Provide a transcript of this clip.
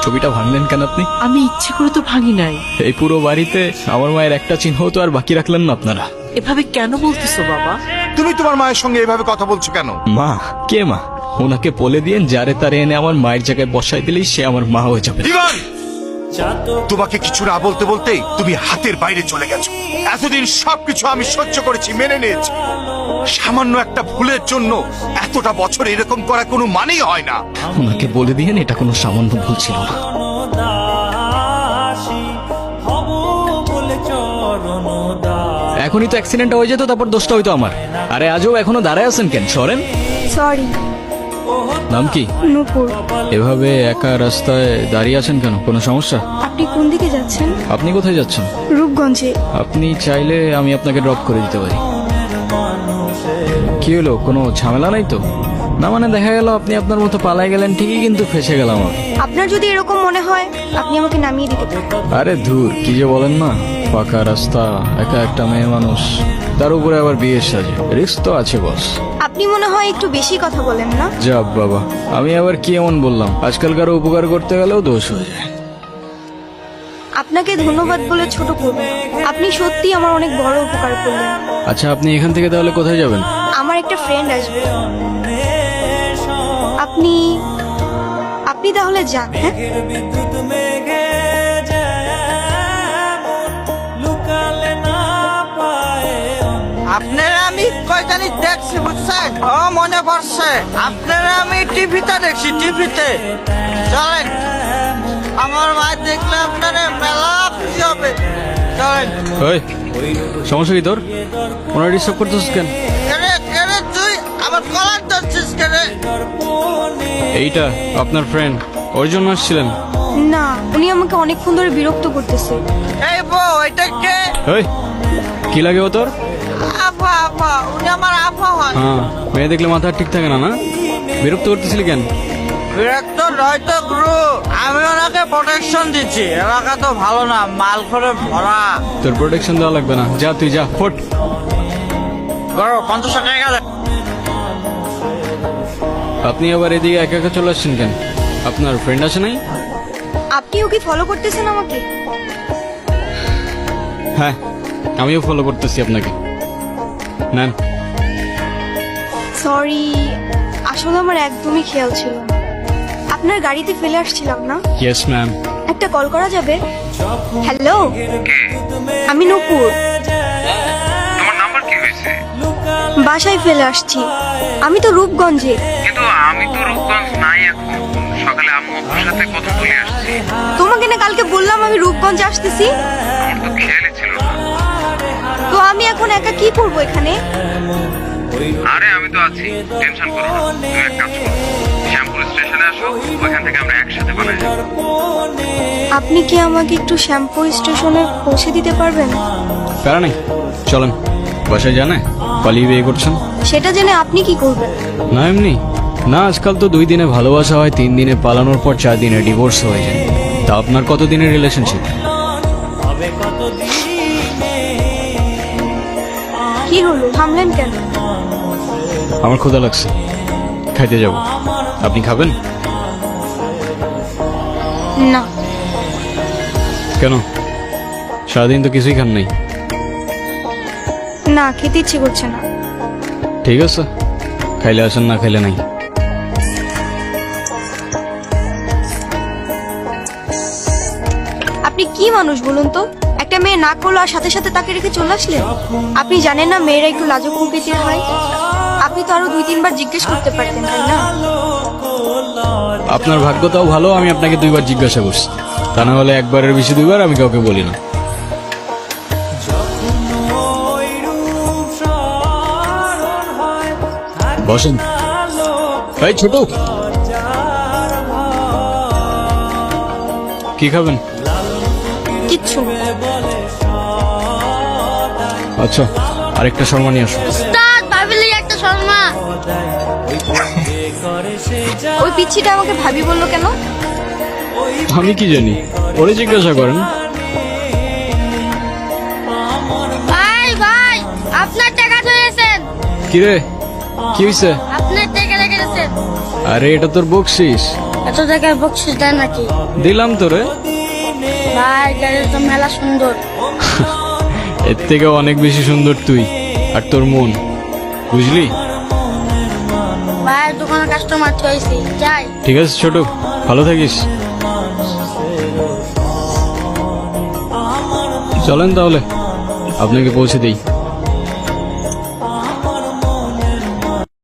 ছবিটা ভাঙলেন কেন আপনি? আমি ইচ্ছে করে তো ভাঙি নাই। এই পুরো বাড়িতে আমার মায়ের একটা চিহ্ন তো আর বাকি রাখলেন না আপনারা। এভাবে কেন বলতেছো বাবা? তুমি তোমার মায়ের সঙ্গে এভাবে কথা বলছো কেন? মা? কে মা? ওনাকে বলে দিয়েন যারে তারে এনে আমার মায়ের জায়গায় বসাই দিলেই সে আমার মা হয়ে যাবে। ইভান, তোমাকে কিছু না বলতে বলতেই তুমি হাতের বাইরে চলে গেছো। এতদিন সবকিছু আমি সহ্য করেছি, মেনে নিয়েছি। সামান্য একটা ভুলের জন্য এতটা বছর এরকম করা কোনো মানেই হয় না। ওনাকে বলে দিয়েন এটা কোনো সামান্য ভুল ছিল না। এখনই তো অ্যাক্সিডেন্ট হয়ে যেত, তারপর দোষটা হইতো আমার। আরে আজও এখনো দাঁড়ায় আছেন কেন? সরেন। সরি। নাম কি? নূপুর। এভাবে একা রাস্তায় দাঁড়িয়ে আছেন কেন? কোনো সমস্যা? আপনি কোন দিকে যাচ্ছেন? আপনি কোথায় যাচ্ছেন? রূপগঞ্জে। আপনি চাইলে আমি আপনাকে ড্রপ করে দিতে পারি। কি হলো, কোনো ঝামেলা নাই তো? না মানে দেখা গেল আপনি আপনার মতো পালাই গেলেন ঠিকই, কিন্তু ফেসে গেলাম আমি। আপনার যদি এরকম মনে হয় আপনি আমাকে নামিয়ে দিতে পারেন। আরে ধুর, কি যে বলেন না। পাকা রাস্তা, একা একটা মেয়ে মানুষ, তার উপরে আবার বিয়ের সাজে, রিস্ক তো আছে বস। আপনি মনে হয় একটু বেশি কথা বলেন না? যাব বাবা, আমি আবার কি এমন বললাম? আজকালকার উপকার করতে গেলেও দোষ হয়ে যায়। আপনাকে ধন্যবাদ বলে ছোট করব না। আপনি সত্যি আমার অনেক বড় উপকার করলেন। আচ্ছা, আপনি এখান থেকে তাহলে কোথায় যাবেন? আমার একটা ফ্রেন্ড আসবে। আপনি আপনি তাহলে যান। হ্যাঁ, আপনারা আমি কয়টানি দেখছি বুঝছেন? ও মনে পড়ছে, আপনারা আমি টিভিতে দেখছি, টিভিতে। চলেন, আমার মা দেখলে আপনারা মেলা খুশি হবে। চলেন। ওই, সমস্যা কি তোর? ওনার ডিস্টার্ব করতেছিস কেন? কেরে কেরে তুই আমার কলার ধরছিস কেরে? এইটা আপনার ফ্রেন্ড, ওর জন্য আসছিলেন? না, উনি আমাকে অনেকক্ষণ ধরে বিরক্ত করতেছে। এই বউ, এটা কে? ওই, কি লাগে ও তোর? আপা, আপা, উনি আমার আপা হন। হ্যাঁ, মেয়ে দেখলে মাথা ঠিক থাকে না, না? বিরক্ত করতেছিলি কেন? বিরক্ত নয় তো গুরু, আমি ওনাকে প্রোটেকশন দিচ্ছি। এলাকা তো ভালো না, মাল করে ভরা। তোর প্রোটেকশন দেওয়া লাগবে না, যা তুই যা, ফোট। বড় 50 টাকা গেলে। আপনি আবার এদিকে একা একা চলে আসছেন কেন? আপনার ফ্রেন্ড আছে নাই? আপনিও কি ফলো করতেছেন আমাকে? হ্যাঁ, আমিও ফলো করতেছি আপনাকে। নেন। সরি, আসলে আমার একদমই খেয়াল ছিল না। আপনার গাড়িতে ফেলে আসছিলাম না? Yes ma'am. একটা কল করা যাবে? হ্যালো, আমি নূপুর। তোমার নাম্বার কি হয়েছে? বাসায় ফেলে আসছি। আমি তো রূপগঞ্জে। কিন্তু আমি তো রূপগঞ্জ নাই এখন। সকালে আম্মু আব্বুর সাথে কথা বলে আসছি। তোমাকে না কালকে বললাম আমি রূপগঞ্জে আসতেছি। আমার তো খেয়ালই ছিল না। তো আমি এখন একা কি করবো এখানে? আরে আমি তো আছি, টেনশন করো না। তুমি এক কাজ করো, শ্যামপুর স্টেশনে আসো, ওইখান থেকে আমরা একসাথে পালাই যাবো। আপনি কি আমাকে একটু শ্যামপুর স্টেশনে পৌঁছে দিতে পারবেন? প্যারা নেই, চলেন। বাসায় জানে পালিয়ে বিয়ে করছেন? সেটা জেনে আপনি কি করবেন? না এমনি না, আজকাল তো 2 দিনে ভালোবাসা হয়, 3 দিনে পালানোর পর 4 দিনে ডিভোর্স হয়ে যায়। তা আপনার কত দিনের রিলেশনশিপ? কি হলো, থামলেন কেন? আমার ক্ষুধা লাগছে, খাইতে যাব। আপনি খাবেন? না। কেন? সারাদিন তো কিছুই খান নাই। না, খেতে ইচ্ছে করছে না। ঠিক আছে, খাইলে আসেন, না খাইলে নাই। আপনি কি মানুষ বলুন তো? একটা মেয়ে না করলো আর সাথে সাথে তাকে রেখে চলে আসলেন? আপনি জানেন না মেয়েরা একটু লাজুক প্রকৃতির হয়? আপনি তো আরো 2-3 বার জিজ্ঞেস করতে পারতেন, তাই না? আপনার ভাগ্যটাও ভালো, আমি আপনাকে 2 বার জিজ্ঞাসা করছি। তা না হলে একবারের বেশি 2 বার আমি কাউকে বলি না। বসেন। এই ছোট, কি খাবেন? কিচ্ছু। আচ্ছা, আরেকটা শর্মা নিয়ে আসো। উস্তাদ, ভাবিলি একটা শর্মা। ওই পিচ্ছিটা আমাকে ভাবি বললো কেন? আমি কি জানি, ওরে জিজ্ঞাসা করেন। ভাই ভাই, আপনার টাকা ধরেছেন। কিরে, কি হয়েছে? আপনার টাকা রেখে দিয়েছেন। আরে এটা তোর বকশিস, এত জায়গায় বকশিস দেয় নাকি? দিলাম তোরে। ভাই গাড়ি তো মেলা সুন্দর। এর থেকে অনেক বেশি সুন্দর তুই আর তোর মন, বুঝলি? ভাই দোকানে কাস্টমার হয়েছি, যাই। ঠিক আছে ছোট, ভালো থাকিস। চলেন তাহলে আপনাকে পৌঁছে দিই।